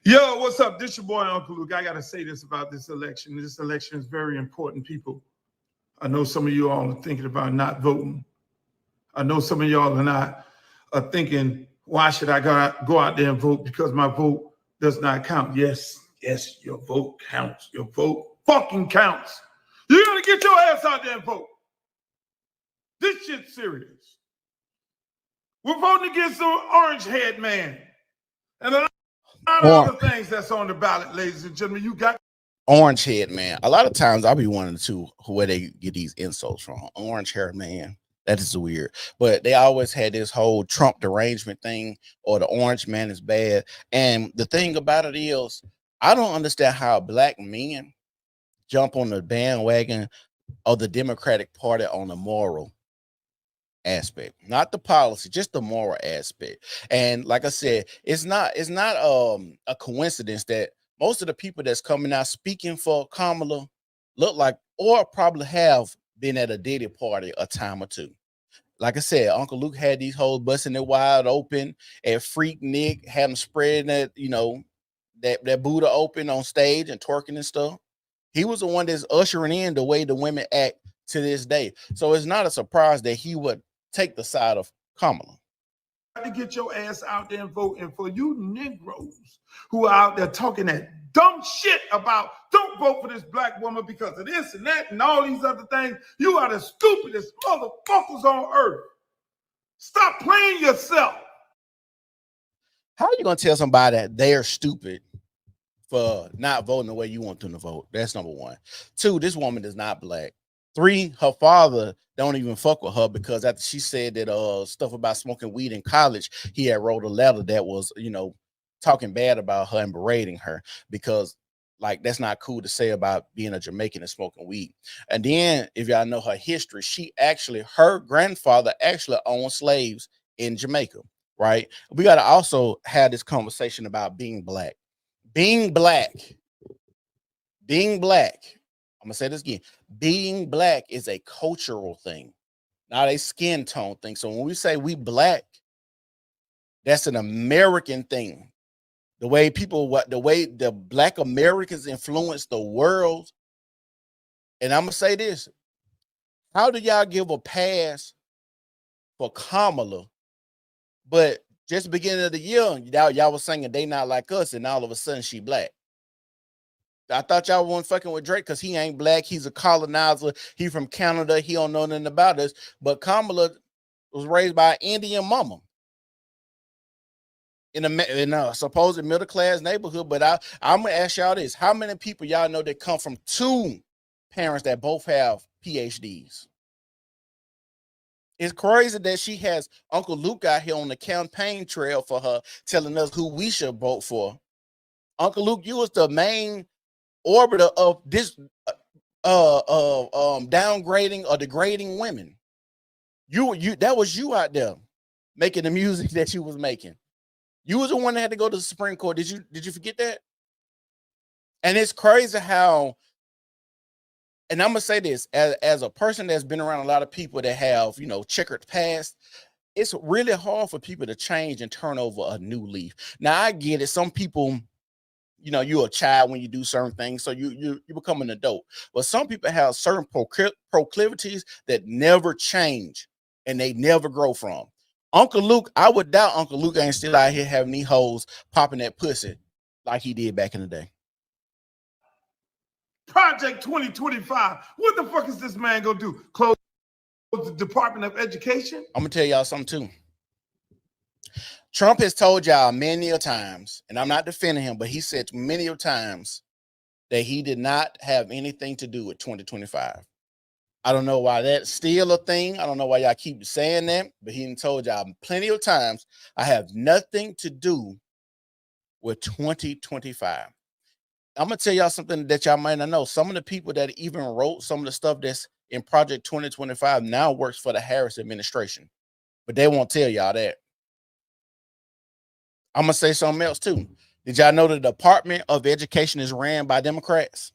Yo, what's up? This your boy, Uncle Luke. I got to say this about this election. This election is very important, people. I know some of you all are thinking about not voting. I know some of y'all are thinking, why should I go out there and vote? Because my vote does not count. Yes, your vote counts. Your vote fucking counts. You got to get your ass out there and vote. This shit's serious. We're voting against the orange head man. And a lot of other things that's on the ballot, ladies and gentlemen. You got orange head man. A lot of times I'll be wondering too where they get these insults from. Orange haired man. That is weird. But they always had this whole Trump derangement thing, or the orange man is bad. And the thing about it is, I don't understand how black men jump on the bandwagon of the Democratic Party on the moral aspect, not the policy, just the moral aspect. And like I said, it's not a coincidence that most of the people that's coming out speaking for Kamala look like, or probably have been at a Diddy party a time or two. Like I said, Uncle Luke had these hoes busting it wide open at Freak Nick, had them spreading that, that Buddha open on stage and twerking and stuff. He was the one that's ushering in the way the women act to this day. So it's not a surprise that he would take the side of Kamala. To get your ass out there and vote. And for you Negroes who are out there talking that dumb shit about don't vote for this black woman because of this and that and all these other things, you are the stupidest motherfuckers on earth. Stop playing yourself. How are you going to tell somebody that they're stupid for not voting the way you want them to vote? That's number one. Two, this woman is not black. Three, her father don't even fuck with her because after she said that stuff about smoking weed in college, he had wrote a letter that was, talking bad about her and berating her because, like, that's not cool to say about being a Jamaican and smoking weed. And then, if y'all know her history, her grandfather actually owned slaves in Jamaica, right? We got to also have this conversation about being black. Being black. I'm gonna say this again. Being black is a cultural thing, not a skin tone thing. So when we say we black, that's an American thing. The way the black Americans influence the world. And I'm gonna say this: how do y'all give a pass for Kamala, but just beginning of the year, y'all was singing "They Not Like Us," and all of a sudden she black? I thought y'all weren't fucking with Drake because he ain't black. He's a colonizer. He from Canada. He don't know nothing about us. But Kamala was raised by an Indian mama in a supposed middle class neighborhood. But I'm gonna ask y'all this: how many people y'all know that come from two parents that both have PhDs? It's crazy that she has Uncle Luke out here on the campaign trail for her, telling us who we should vote for. Uncle Luke, you was the main orbiter of this downgrading or degrading women. That was you out there making the music that you was making. You was the one that had to go to the Supreme Court. Did you forget that? And it's crazy how, and I'm gonna say this as a person that's been around a lot of people that have checkered past, it's really hard for people to change and turn over a new leaf. Now I get it. Some people, you're a child when you do certain things, so you become an adult. But some people have certain proclivities that never change and they never grow from. Uncle Luke, I would doubt Uncle Luke ain't still out here having these hoes popping that pussy like he did back in the day. Project 2025. What the fuck is this man gonna do? Close the Department of Education? I'm gonna tell y'all something too. Trump has told y'all many a times, and I'm not defending him, but he said many a times that he did not have anything to do with 2025. I don't know why that's still a thing. I don't know why y'all keep saying that, but he told y'all plenty of times, I have nothing to do with 2025. I'm going to tell y'all something that y'all might not know. Some of the people that even wrote some of the stuff that's in Project 2025 now works for the Harris administration, but they won't tell y'all that. I'm going to say something else too. Did y'all know the Department of Education is ran by Democrats?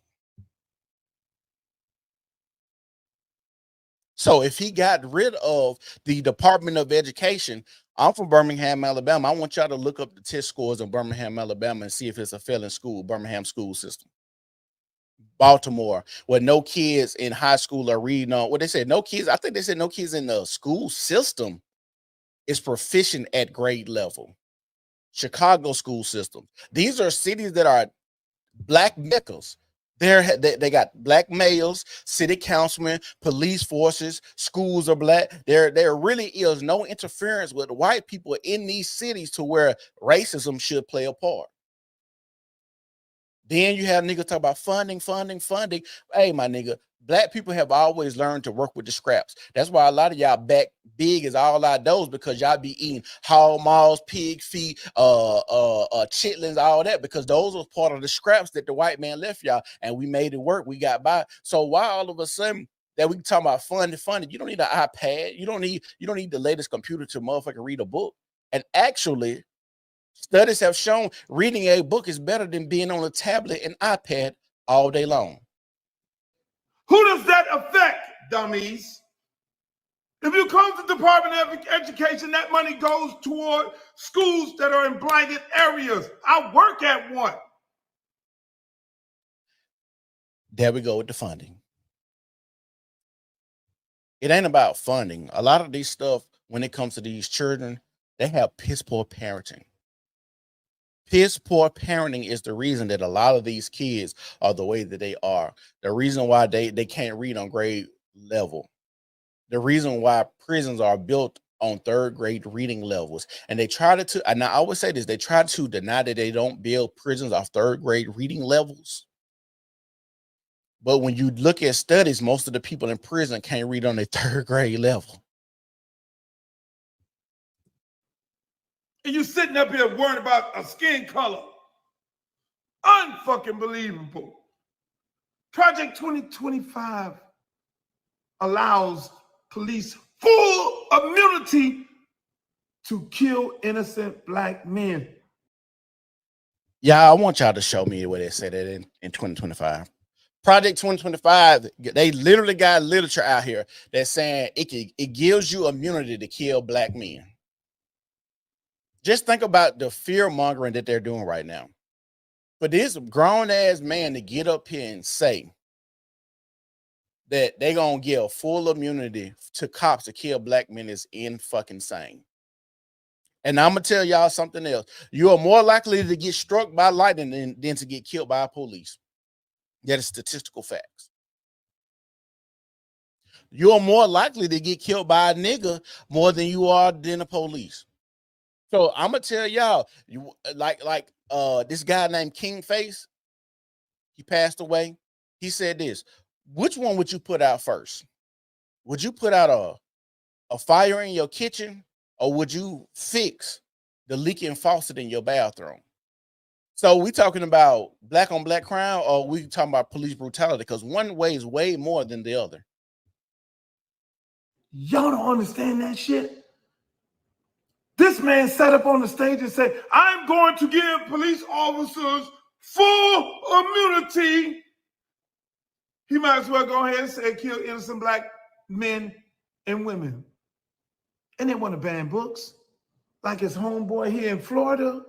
So if he got rid of the Department of Education, I'm from Birmingham, Alabama. I want y'all to look up the test scores in Birmingham, Alabama, and see if it's a failing school, Birmingham school system. Baltimore, where no kids in high school are reading on what they said. No kids, I think they said no kids in the school system is proficient at grade level. Chicago school system. These are cities that are black meccas. They got black males, city councilmen, police forces, schools are black. There really is no interference with white people in these cities to where racism should play a part. Then you have niggas talk about funding. Hey, my nigga, black people have always learned to work with the scraps. That's why a lot of y'all back big is all outdoors, because y'all be eating hog maws, pig feet, chitlins, all that, because those were part of the scraps that the white man left y'all, and we made it work. We got by. So why all of a sudden that we talk about funding? You don't need an iPad. You don't need the latest computer to motherfucking read a book. And actually, studies have shown reading a book is better than being on a tablet and iPad all day long. Who does that affect, dummies? If you come to the Department of Education, that money goes toward schools that are in blighted areas. I work at one. There we go with the funding. It ain't about funding. A lot of these stuff, when it comes to these children, they have piss poor parenting. Piss poor parenting is the reason that a lot of these kids are the way that they are. The reason why they can't read on grade level. The reason why prisons are built on third grade reading levels. And they try to, and I always say this, they try to deny that they don't build prisons off third grade reading levels. But when you look at studies, most of the people in prison can't read on their third grade level. And you sitting up here worrying about a skin color. Unfucking believable. Project 2025 allows police full immunity to kill innocent black men. Yeah, I want y'all to show me where they said that in 2025. Project 2025, they literally got literature out here that's saying it gives you immunity to kill black men. Just think about the fear mongering that they're doing right now. For this grown ass man to get up here and say that they're gonna give full immunity to cops to kill black men is fucking insane. And I'm gonna tell y'all something else. You are more likely to get struck by lightning than to get killed by police. That is statistical facts. You are more likely to get killed by a nigga more than you are than the police. So I'm gonna tell y'all, you like this guy named King Face, he passed away. He said this: which one would you put out first? Would you put out a fire in your kitchen, or would you fix the leaking faucet in your bathroom? So we talking about black on black crime, or we talking about police brutality? Because one way is way more than the other. Y'all don't understand that shit. This man sat up on the stage and said, I'm going to give police officers full immunity. He might as well go ahead and say kill innocent black men and women. And they want to ban books like his homeboy here in Florida.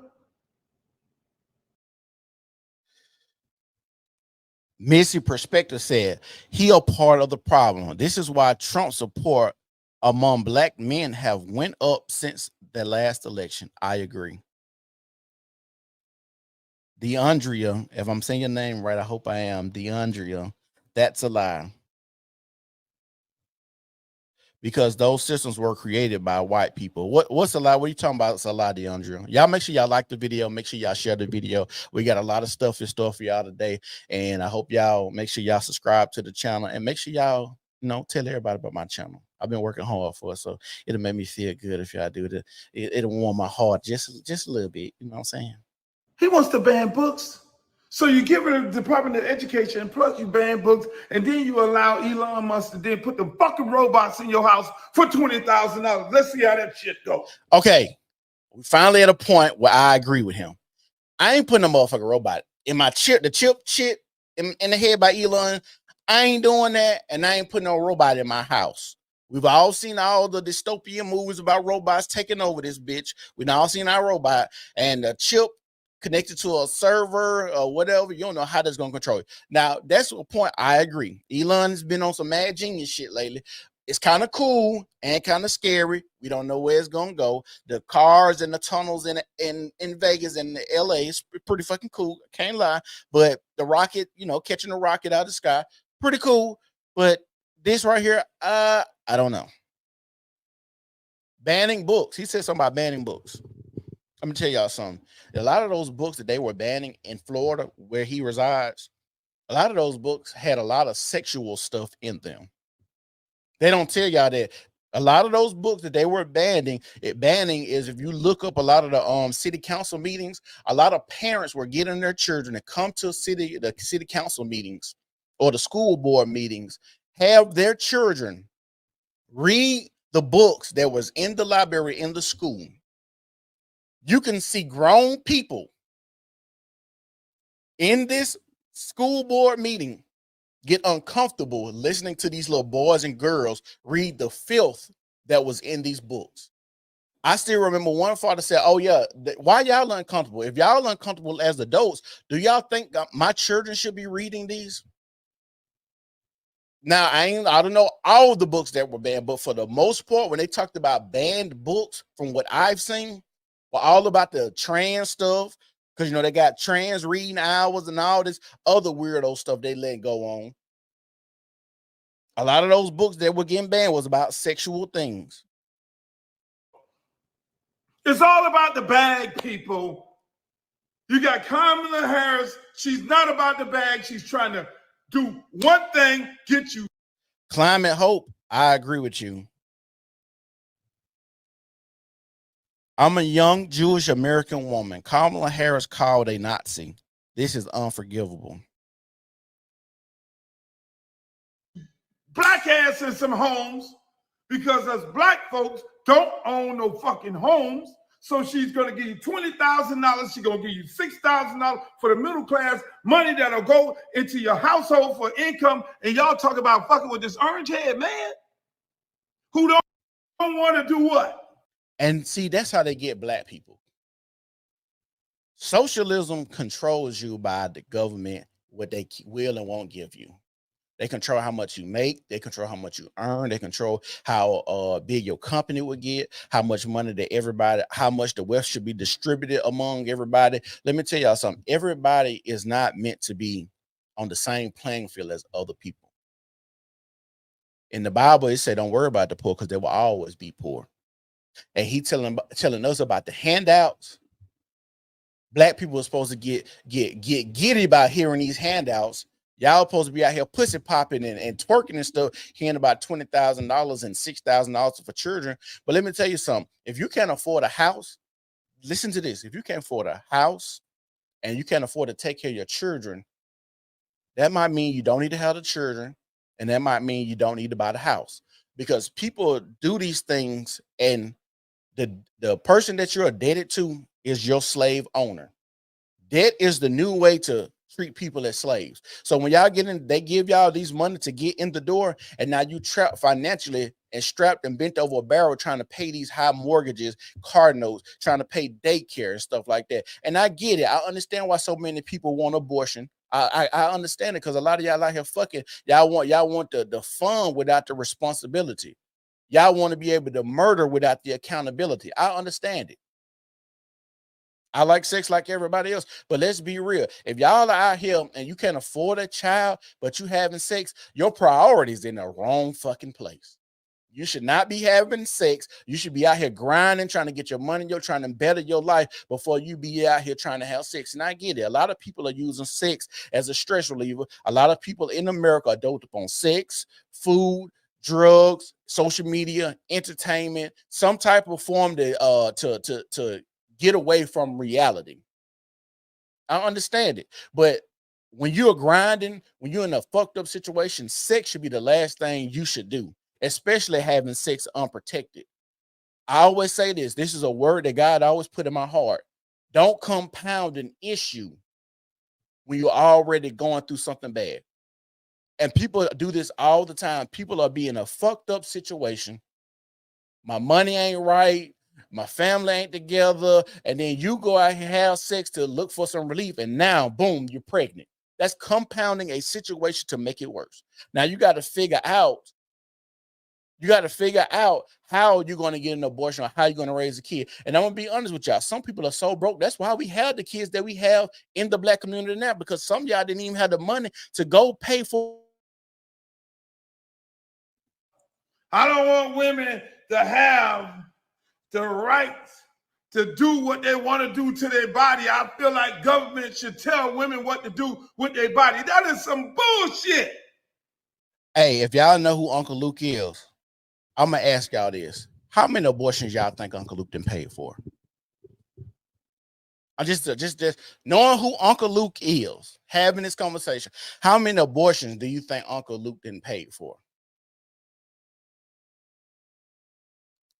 Missy Perspective said he a part of the problem. This is why Trump support among black men have went up since the last election. I agree. DeAndrea, if I'm saying your name right, I hope I am. DeAndrea, that's a lie. Because those systems were created by white people. What's a lie? What are you talking about? It's a lie, DeAndrea. Y'all make sure y'all like the video. Make sure y'all share the video. We got a lot of stuff in store for y'all today. And I hope y'all make sure y'all subscribe to the channel and make sure y'all, tell everybody about my channel. I've been working hard for it, so it'll make me feel good if y'all do it. It'll warm my heart just a little bit. You know what I'm saying? He wants to ban books. So you get rid of the Department of Education, plus you ban books, and then you allow Elon Musk to then put the fucking robots in your house for $20,000. Let's see how that shit goes. Okay, we finally at a point where I agree with him. I ain't putting a motherfucking robot in my chip, the chip shit in the head by Elon. I ain't doing that, and I ain't putting no robot in my house. We've all seen all the dystopian movies about robots taking over this bitch. We've all seen our robot and a chip connected to a server or whatever. You don't know how that's going to control it. Now, that's a point I agree. Elon has been on some mad genius shit lately. It's kind of cool and kind of scary. We don't know where it's going to go. The cars and the tunnels in Vegas and LA is pretty fucking cool. Can't lie. But the rocket, you know, catching the rocket out of the sky, pretty cool. But this right here, I don't know. Banning books. He said something about banning books. Let me tell y'all something. A lot of those books that they were banning in Florida, where he resides, a lot of those books had a lot of sexual stuff in them. They don't tell y'all that. A lot of those books that they were banning is, if you look up a lot of the city council meetings, a lot of parents were getting their children to come to the city council meetings or the school board meetings, have their children read the books that was in the library in the school. You can see grown people in this school board meeting get uncomfortable listening to these little boys and girls read the filth that was in these books. I still remember one father said, "Oh yeah, why y'all uncomfortable? If y'all uncomfortable as adults, do y'all think my children should be reading these?" Now, I don't know all the books that were banned, but for the most part, when they talked about banned books, from what I've seen, were all about the trans stuff, because, you know, they got trans reading hours and all this other weirdo stuff they let go on. A lot of those books that were getting banned was about sexual things. It's all about the bag, people. You got Kamala Harris. She's not about the bag. She's trying to do one thing, get you. Climate hope. I agree with you. I'm a young Jewish American woman. Kamala Harris called a Nazi. This is unforgivable. Black ass in some homes, because us black folks don't own no fucking homes. So she's going to give you $20,000. She's going to give you $6,000 for the middle class, money that'll go into your household for income. And y'all talk about fucking with this orange head man who don't want to do what? And see, that's how they get black people. Socialism controls you by the government, what they will and won't give you. They control how much you make. They control how much you earn. They control how big your company would get, how much money that everybody, how much the wealth should be distributed among everybody. Let me tell y'all something. Everybody is not meant to be on the same playing field as other people. In the Bible, it said, don't worry about the poor, because they will always be poor. And he telling us about the handouts. Black people are supposed to get giddy about hearing these handouts. Y'all supposed to be out here pussy popping and twerking and stuff, hearing about $20,000 and $6,000 for children. But let me tell you something. If you can't afford a house, listen to this. If you can't afford a house and you can't afford to take care of your children, that might mean you don't need to have the children, and that might mean you don't need to buy the house. Because people do these things, and the person that you're indebted to is your slave owner. Debt is the new way to treat people as slaves. So when y'all get in, they give y'all these money to get in the door, and now you trapped financially and strapped and bent over a barrel trying to pay these high mortgages, car notes, trying to pay daycare and stuff like that. And I get it. I understand why so many people want abortion. I understand it, because a lot of y'all out here fucking, y'all want the fun without the responsibility. Y'all want to be able to murder without the accountability. I understand it. I like sex like everybody else, but let's be real. If y'all are out here and you can't afford a child, but you having sex, your priorities in the wrong fucking place. You should not be having sex. You should be out here grinding, trying to get your money. You're trying to better your life before you be out here trying to have sex. And I get it. A lot of people are using sex as a stress reliever. A lot of people in America are doped upon sex, food, drugs, social media, entertainment, some type of form to get away from reality. I understand it. But when you're grinding, when you're in a fucked up situation, sex should be the last thing you should do, especially having sex unprotected. I always say this. This is a word that God always put in my heart. Don't compound an issue when you're already going through something bad. And people do this all the time. People are being a fucked up situation. My money ain't right. My family ain't together. And then you go out and have sex to look for some relief. And now, boom, you're pregnant. That's compounding a situation to make it worse. Now you got to figure out how you're going to get an abortion or how you're going to raise a kid. And I'm going to be honest with y'all. Some people are so broke. That's why we have the kids that we have in the Black community now, because some of y'all didn't even have the money to go pay for. I don't want women to have the right to do what they want to do to their body. I feel like government should tell women what to do with their body. That is some bullshit. Hey, if y'all know who Uncle Luke is, I'm going to ask y'all this. How many abortions y'all think Uncle Luke done paid for? I just knowing who Uncle Luke is, having this conversation, how many abortions do you think Uncle Luke didn't pay for?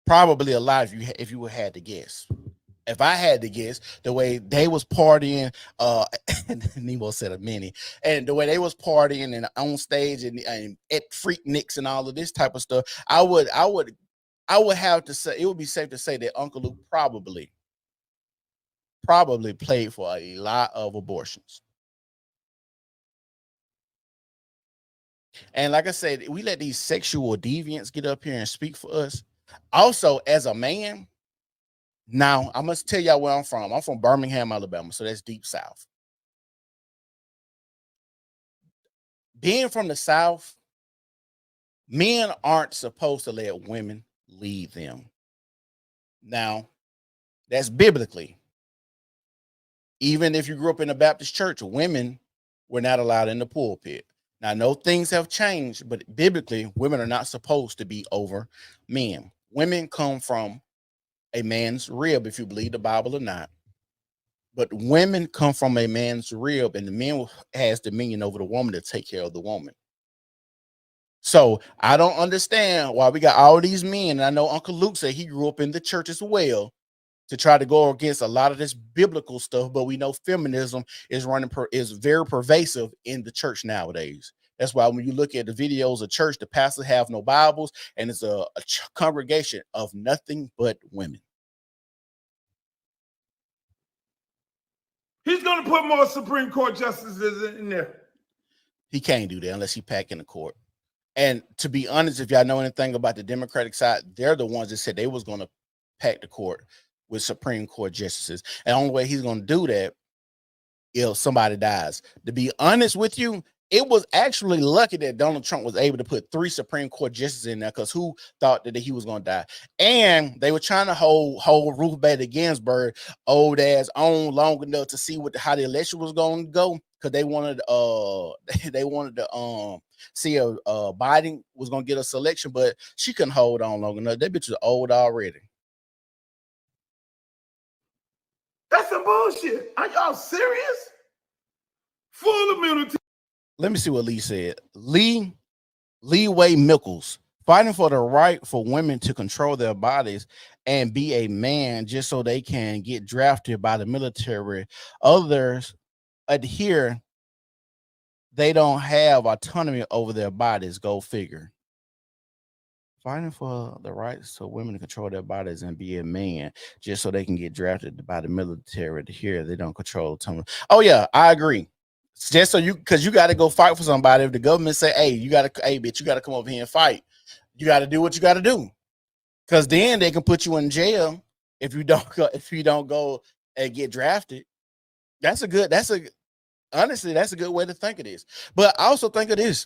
Probably a lot if you had to guess. If I had to guess, the way they was partying, Nemo said a many, and the way they was partying and on stage and at Freakniks and all of this type of stuff, I would have to say, it would be safe to say that Uncle Luke probably paid for a lot of abortions. And like I said, we let these sexual deviants get up here and speak for us. Also, as a man, now I must tell y'all where I'm from. I'm from Birmingham, Alabama, so that's deep South. Being from the South, men aren't supposed to let women lead them. Now, that's biblically. Even if you grew up in a Baptist church, women were not allowed in the pulpit. Now, I know things have changed, but biblically, women are not supposed to be over men. Women come from a man's rib, if you believe the Bible or not. But women come from a man's rib, and the man has dominion over the woman to take care of the woman. So I don't understand why we got all these men. And I know Uncle Luke said he grew up in the church as well to try to go against a lot of this biblical stuff. But we know feminism is very pervasive in the church nowadays. That's why when you look at the videos of church, the pastors have no Bibles, and it's a congregation of nothing but women. He's going to put more Supreme Court justices in there. He can't do that unless he pack in the court. And to be honest, if y'all know anything about the Democratic side, they're the ones that said they was going to pack the court with Supreme Court justices. And the only way he's going to do that if somebody dies. To be honest with you, it was actually lucky that Donald Trump was able to put 3 Supreme Court justices in there, because who thought that he was going to die? And they were trying to hold Ruth Bader Ginsburg old ass on long enough to see how the election was going to go, because they wanted to see if Biden was going to get a selection, but she couldn't hold on long enough. That bitch was old already. That's some bullshit. Are y'all serious? Full immunity. Let me see what Lee said. Leeway Mickles, fighting for the right for women to control their bodies and be a man just so they can get drafted by the military. Others adhere. They don't have autonomy over their bodies. Go figure. Fighting for the rights for women to control their bodies and be a man just so they can get drafted by the military. Here, they don't control autonomy. Oh yeah, I agree. Just so because you got to go fight for somebody. If the government say, hey, bitch, you got to come over here and fight. You got to do what you got to do. Because then they can put you in jail if you don't go and get drafted. Honestly, that's a good way to think of this. But I also think of this.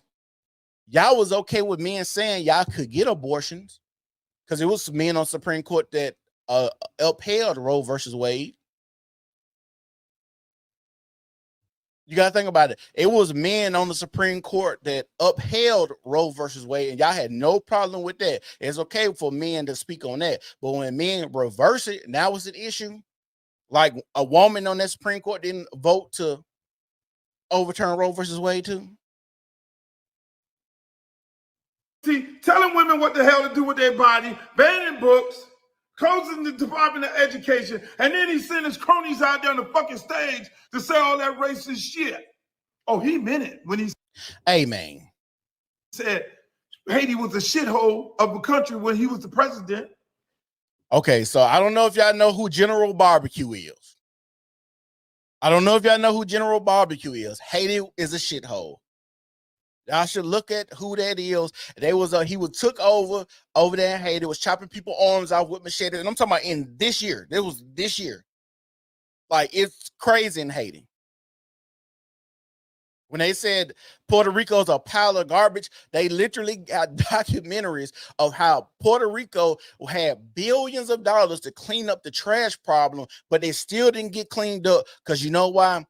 Y'all was okay with men saying y'all could get abortions because it was men on Supreme Court that upheld Roe versus Wade. You got to think about it. It was men on the Supreme Court that upheld Roe versus Wade, and y'all had no problem with that. It's okay for men to speak on that. But when men reverse it, now it's an issue. Like a woman on that Supreme Court didn't vote to overturn Roe versus Wade too. See, telling women what the hell to do with their body, banning books, closing the Department of Education, and then he sent his cronies out there on the fucking stage to say all that racist shit. Oh, he meant it when he. Hey, man, said Haiti was a shithole of a country when he was the president. Okay, so I don't know if y'all know who General Barbecue is. I don't know if y'all know who General Barbecue is. Haiti is a shithole. Y'all should look at who that is. He was took over there in Haiti, was chopping people arms off with machetes. And I'm talking about in this year. It was this year. Like, it's crazy in Haiti. When they said Puerto Rico's a pile of garbage, they literally got documentaries of how Puerto Rico had billions of dollars to clean up the trash problem, but they still didn't get cleaned up because you know why?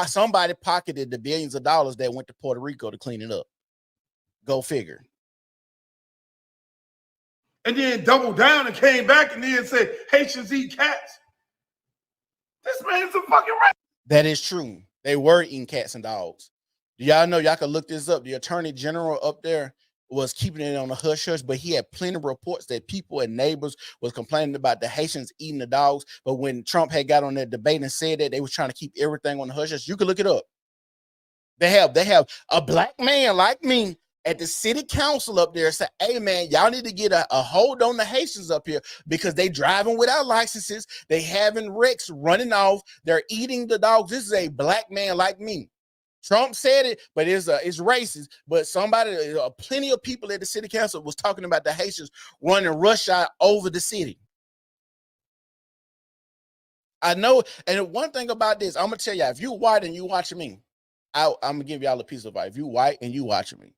Somebody pocketed the billions of dollars that went to Puerto Rico to clean it up. Go figure. And then doubled down and came back and then said Haitians eat cats. This man's a fucking rat. That is true. They were eating cats and dogs. Do y'all know? Y'all can look this up. The attorney general up there was keeping it on the hush hush, but he had plenty of reports that people and neighbors was complaining about the Haitians eating the dogs. But when Trump had got on that debate and said that, they was trying to keep everything on the hush hush. You can look it up. They have a black man like me at the city council up there say, hey man, y'all need to get a hold on the Haitians up here because they driving without licenses. They having wrecks running off. They're eating the dogs. This is a black man like me. Trump said it, but it's racist. But plenty of people at the city council was talking about the Haitians running rush hour over the city. I know. And one thing about this, I'm going to tell y'all, if you white and you watching me, I'm going to give y'all a piece of advice. If you white and you watching me,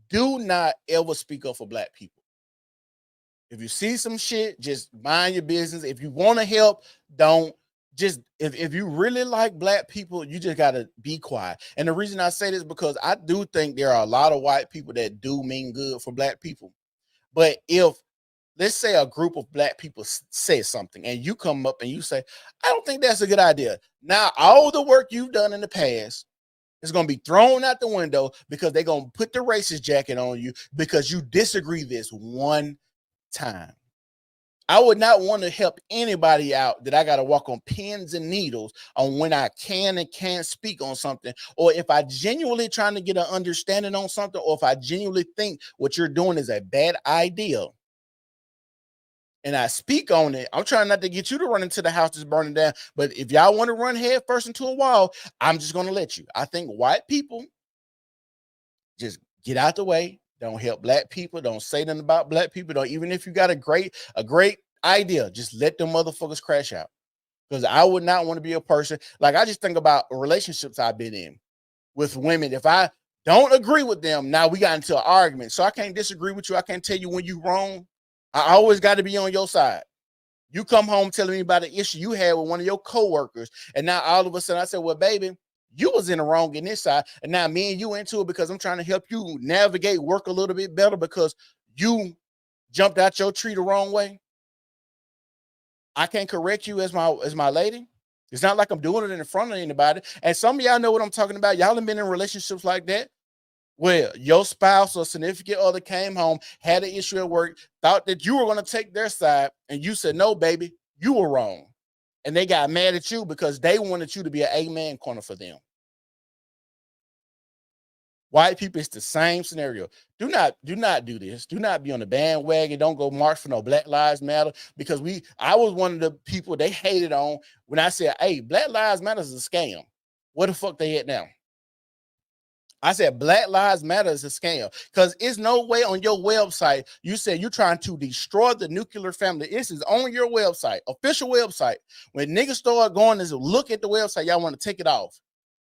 do not ever speak up for black people. If you see some shit, just mind your business. If you want to help, don't. Just if you really like black people, you just got to be quiet. And the reason I say this is because I do think there are a lot of white people that do mean good for black people. But if, let's say, a group of black people say something and you come up and you say, I don't think that's a good idea. Now, all the work you've done in the past is going to be thrown out the window because they're going to put the racist jacket on you because you disagree this one time. I would not want to help anybody out that I got to walk on pins and needles on when I can and can't speak on something, or if I genuinely trying to get an understanding on something, or if I genuinely think what you're doing is a bad idea and I speak on it. I'm trying not to get you to run into the house that's burning down, but if y'all want to run head first into a wall, I'm just going to let you. I think white people just get out the way. Don't help black people. Don't say nothing about black people. Don't, even if you got a great idea, just let them motherfuckers crash out. Because I would not want to be a person. Like, I just think about relationships I've been in with women. If I don't agree with them, now we got into an argument. So I can't disagree with you. I can't tell you when you're wrong. I always got to be on your side. You come home telling me about an issue you had with one of your coworkers, and now all of a sudden I said, well, baby, you was in the wrong in this side, and now me and you into it because I'm trying to help you navigate work a little bit better because you jumped out your tree the wrong way. I can't correct you as my lady. It's not like I'm doing it in front of anybody. And some of y'all know what I'm talking about. Y'all have been in relationships like that where your spouse or significant other came home, had an issue at work, thought that you were going to take their side, and you said, no, baby, you were wrong. And they got mad at you because they wanted you to be an amen corner for them. White people, it's the same scenario. Do not do this. Do not be on the bandwagon. Don't go march for no Black Lives Matter, because I was one of the people they hated on when I said, hey, Black Lives Matter is a scam. What the fuck they at now? I said Black Lives Matter is a scam because it's no way on your website you said you're trying to destroy the nuclear family. This is on your website, official website. When niggas start going to look at the website, y'all want to take it off.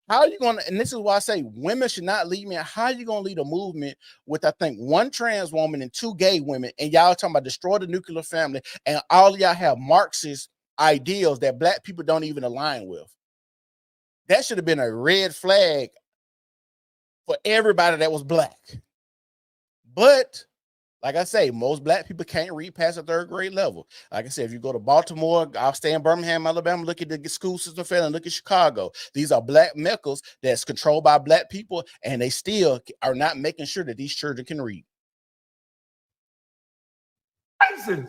How are you going to, and this is why I say women should not lead me. How are you going to lead a movement with, I think, one trans woman and two gay women, and y'all talking about destroy the nuclear family, and all of y'all have Marxist ideals that black people don't even align with? That should have been a red flag for everybody that was black. But like I say, most black people can't read past the third grade level. Like I said, if you go to Baltimore, I'll stay in Birmingham, Alabama, look at the school system, and look at Chicago. These are black meccas that's controlled by black people, and they still are not making sure that these children can read. And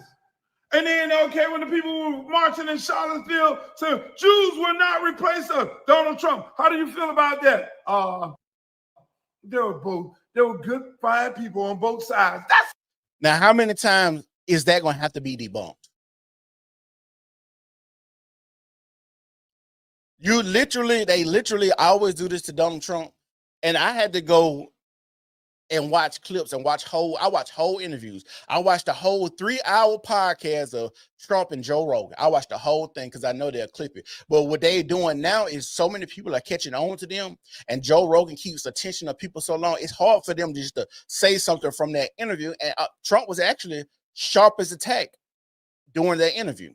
then, okay, when the people were marching in Charlottesville, so Jews will not replace us. Donald Trump, how do you feel about that? There were good, fine people on both sides. That's Now, how many times is that going to have to be debunked? They literally always do this to Donald Trump. And I had to go and watch clips and watch whole interviews. I watched the whole 3-hour podcast of Trump and Joe Rogan. I watched the whole thing because I know they'll clip it. But what they're doing now is so many people are catching on to them, and Joe Rogan keeps attention of people so long, it's hard for them just to say something from that interview. And Trump was actually sharp as a tack during that interview.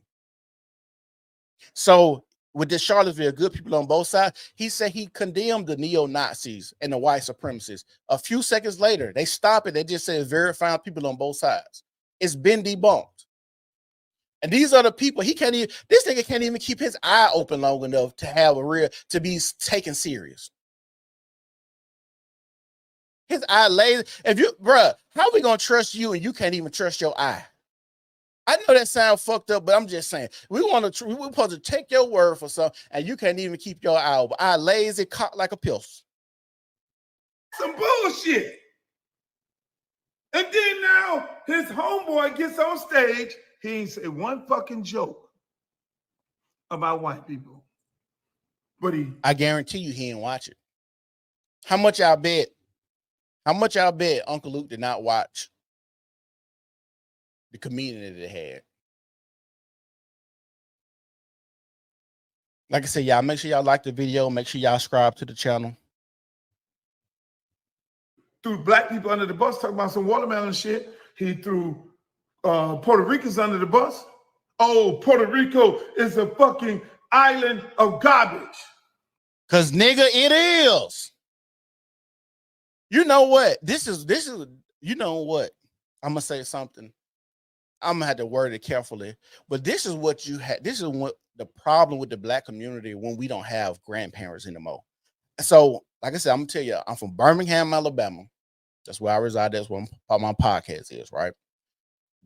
So with this Charlottesville, good people on both sides, he said he condemned the neo-Nazis and the white supremacists. A few seconds later, they stop it. They just say verifying people on both sides. It's been debunked. And these are the people, this nigga can't even keep his eye open long enough to be taken serious. His eye lazy. How we gonna trust you and you can't even trust your eye? I know that sounds fucked up, but I'm just saying we're supposed to take your word for something, and you can't even keep your eye open. Eye lazy, cocked like a pistol. some bullshit. And then now his homeboy gets on stage. He ain't say one fucking joke about white people. But I guarantee you he didn't watch it. How much y'all bet Uncle Luke did not watch the comedian that it had? Like I said, y'all make sure y'all like the video. Make sure y'all subscribe to the channel. threw black people under the bus, talking about some watermelon shit. He threw Puerto Ricans under the bus. Oh, Puerto Rico is a fucking island of garbage. Cause nigga, it is. You know what? This is, you know what? I'm gonna say something. I'm gonna have to word it carefully, but this is what you had. This is what the problem with the black community when we don't have grandparents anymore. So, like I said, I'm gonna tell you, I'm from Birmingham, Alabama. That's where I reside. That's where my podcast is, right?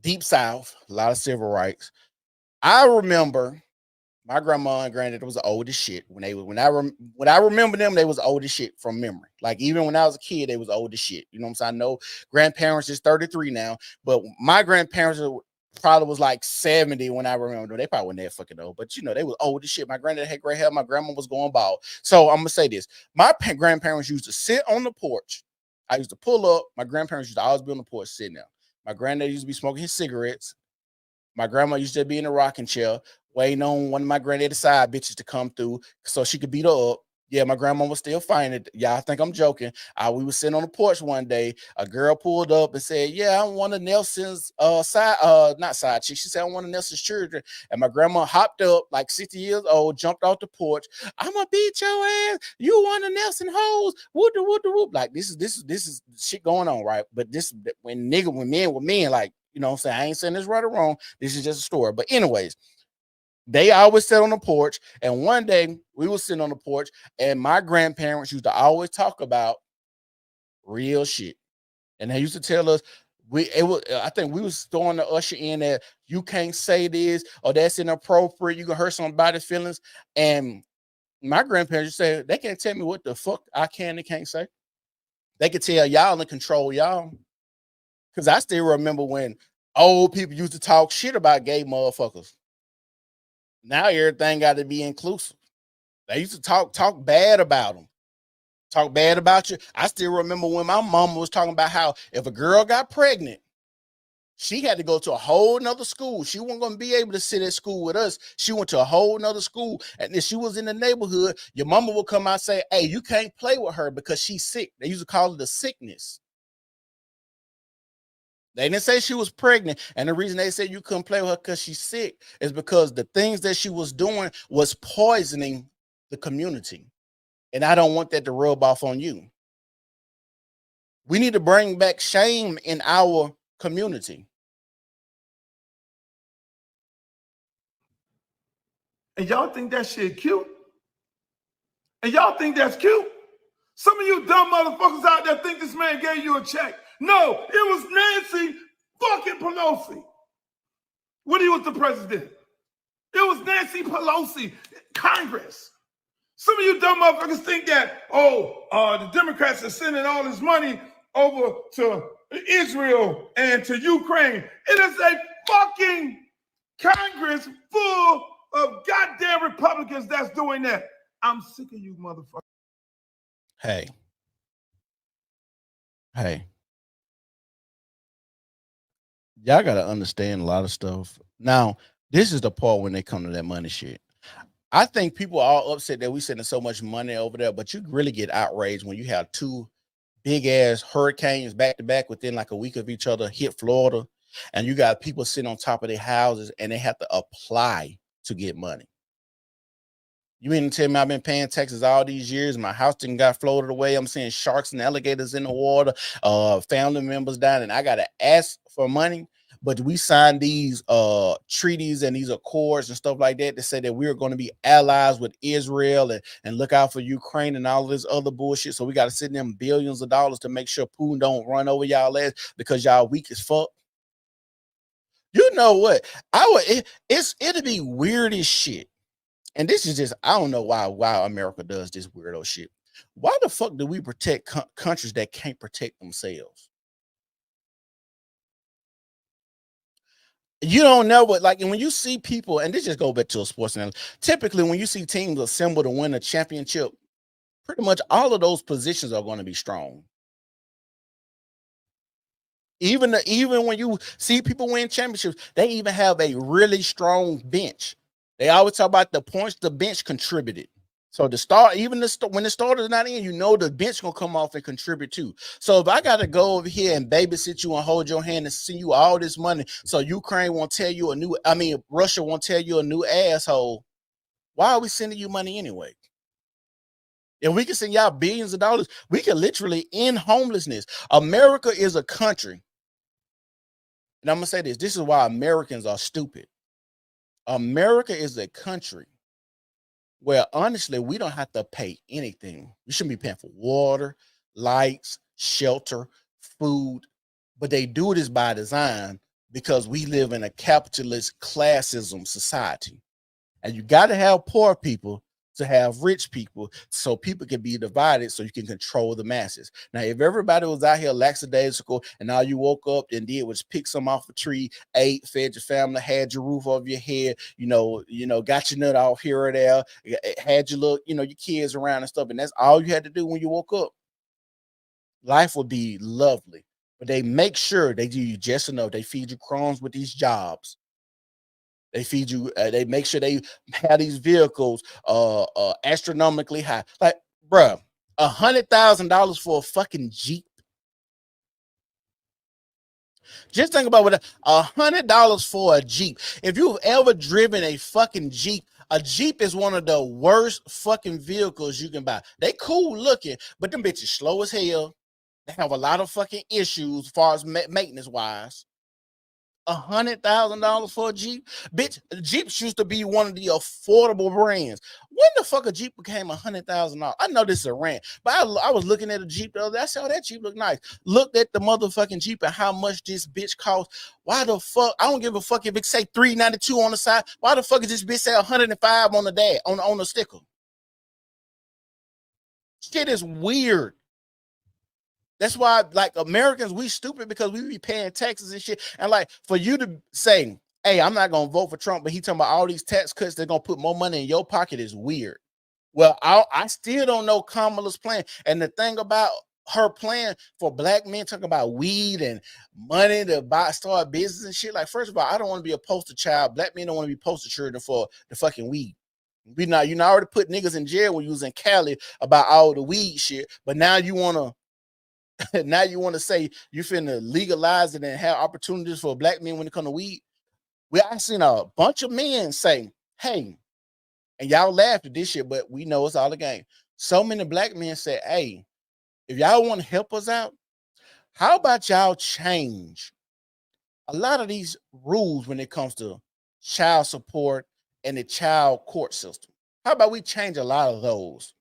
Deep South, a lot of civil rights. I remember my grandma and granddad was the oldest shit. When I remember them, they was the oldest shit from memory. Like even when I was a kid, they was the oldest shit. You know what I'm saying? I know grandparents is 33 now, but my grandparents probably was like 70 when I remember them. They probably weren't that fucking old, but you know, they was old as shit. My granddad had gray hair. My grandma was going bald. So I'm gonna say this. My grandparents used to sit on the porch. I used to pull up. My grandparents used to always be on the porch sitting there. My granddad used to be smoking his cigarettes. My grandma used to be in a rocking chair, waiting on one of my granddad's side bitches to come through so she could beat her up. Yeah, my grandma was still fine. Y'all think I'm joking. We was sitting on the porch one day. A girl pulled up and said, "Yeah, I'm one of Nelson's not side chick." She said, "I'm one of Nelson's children." And my grandma hopped up, like 60 years old, jumped off the porch. "I'm gonna beat your ass. You one of Nelson hoes." Whoop de whoop de whoop. Like this is shit going on, right? But this when men with men, like, you know what I'm saying? I ain't saying this right or wrong. This is just a story. But anyways, they always sat on the porch, and one day we were sitting on the porch, and my grandparents used to always talk about real shit, and they used to tell us I think we was throwing the usher in that you can't say this or that's inappropriate. You can hurt somebody's feelings, and my grandparents said they can't tell me what the fuck I can and can't say. They could tell y'all and control y'all, because I still remember when old people used to talk shit about gay motherfuckers. Now everything got to be inclusive. They used to talk bad about them, talk bad about you. I still remember when my mama was talking about how if a girl got pregnant, she had to go to a whole nother school. She wasn't going to be able to sit at school with us. She went to a whole nother school. And if she was in the neighborhood, your mama would come out and say, "Hey, you can't play with her because she's sick." They used to call it a sickness. They didn't say she was pregnant. And the reason they said you couldn't play with her because she's sick is because the things that she was doing was poisoning the community. And I don't want that to rub off on you. We need to bring back shame in our community. And y'all think that shit cute? And y'all think that's cute? Some of you dumb motherfuckers out there think this man gave you a check. No, it was Nancy fucking Pelosi when he was the president. It was Nancy Pelosi, Congress. Some of you dumb motherfuckers think that, the Democrats are sending all this money over to Israel and to Ukraine. It is a fucking Congress full of goddamn Republicans that's doing that. I'm sick of you motherfuckers. Hey. Y'all got to understand a lot of stuff. Now, this is the part when they come to that money shit. I think people are all upset that we sending so much money over there, but you really get outraged when you have two big ass hurricanes back to back within like a week of each other hit Florida, and you got people sitting on top of their houses and they have to apply to get money. You mean to tell me I've been paying taxes all these years? My house didn't got floated away. I'm seeing sharks and alligators in the water, family members dying, and I got to ask for money. But we signed these treaties and these accords and stuff like that say that we're going to be allies with Israel and look out for Ukraine and all this other bullshit. So we got to send them billions of dollars to make sure Putin don't run over y'all ass because y'all weak as fuck. You know what? It'd be weird as shit. And this is just, I don't know why America does this weirdo shit. Why the fuck do we protect countries that can't protect themselves? You don't know what, like, and when you see people, and this just go back to a sports analogy, typically when you see teams assemble to win a championship, pretty much all of those positions are going to be strong. Even when you see people win championships, they even have a really strong bench. They always talk about the points the bench contributed. So the start, when the starter's not in, you know the bench gonna come off and contribute too. So if I gotta go over here and babysit you and hold your hand and send you all this money, so Ukraine won't tell you Russia won't tell you a new asshole, why are we sending you money anyway? If we can send y'all billions of dollars, we can literally end homelessness. America is a country. And I'm gonna say this is why Americans are stupid. America is a country where honestly we don't have to pay anything. We shouldn't be paying for water, lights, shelter, food, but they do this by design because we live in a capitalist classism society. And you got to have poor people to have rich people so people can be divided so you can control the masses. Now, if everybody was out here lackadaisical and all you woke up and did was pick some off a tree, ate, fed your family, had your roof over your head, got your nut off here or there, had your little, your kids around and stuff, and that's all you had to do when you woke up, life would be lovely. But they make sure they do you just enough. They feed you crumbs with these jobs. They feed you, they make sure they have these vehicles astronomically high. Like, bruh, $100,000 for a fucking Jeep. Just think about what $100 for a Jeep. If you've ever driven a fucking Jeep, a Jeep is one of the worst fucking vehicles you can buy. They cool looking, but them bitches slow as hell. They have a lot of fucking issues as far as maintenance wise. $100,000 for a Jeep, bitch. Jeeps used to be one of the affordable brands. When the fuck a Jeep became $100,000? I know this is a rant, but I was looking at a Jeep the other day. I said, "Oh, that Jeep look nice." Looked at the motherfucking Jeep and how much this bitch costs. Why the fuck? I don't give a fuck if it say $392 on the side. Why the fuck is this bitch say $105 on the on the sticker? Shit is weird. That's why, like, Americans, we stupid because we be paying taxes and shit. And like, for you to say, "Hey, I'm not gonna vote for Trump," but he talking about all these tax cuts, they're gonna put more money in your pocket, is weird. Well, I still don't know Kamala's plan. And the thing about her plan for black men, talking about weed and money to start business and shit. Like, first of all, I don't want to be a poster child. Black men don't want to be poster children for the fucking weed. You already put niggas in jail when you was in Cali about all the weed shit, but now you want to say you finna legalize it and have opportunities for black men when it comes to weed. I've seen a bunch of men say, "Hey," and y'all laughed at this shit, but we know it's all a game. So many black men say, "Hey, if y'all want to help us out, how about y'all change a lot of these rules when it comes to child support and the child court system? How about we change a lot of those?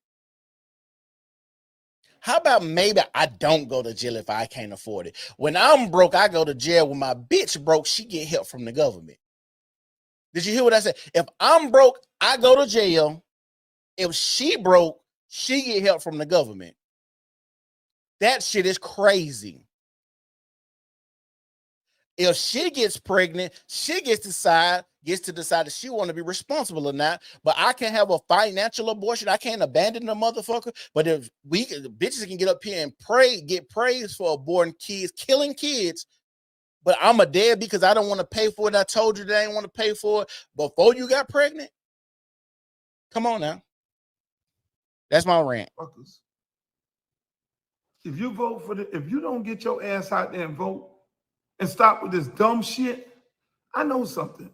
How about maybe I don't go to jail if I can't afford it? When I'm broke, I go to jail. When my bitch broke, she get help from the government." Did you hear what I said? If I'm broke, I go to jail. If she broke, she get help from the government. That shit is crazy. If she gets pregnant, she gets to decide if she want to be responsible or not. But I can have a financial abortion. I can't abandon the motherfucker. But if the bitches can get up here and get praised for aborting kids, killing kids, but I'm a dead because I don't want to pay for it. I told you that I didn't want to pay for it before you got pregnant. Come on now. That's my rant. If you vote if you don't get your ass out there and vote and stop with this dumb shit, I know something.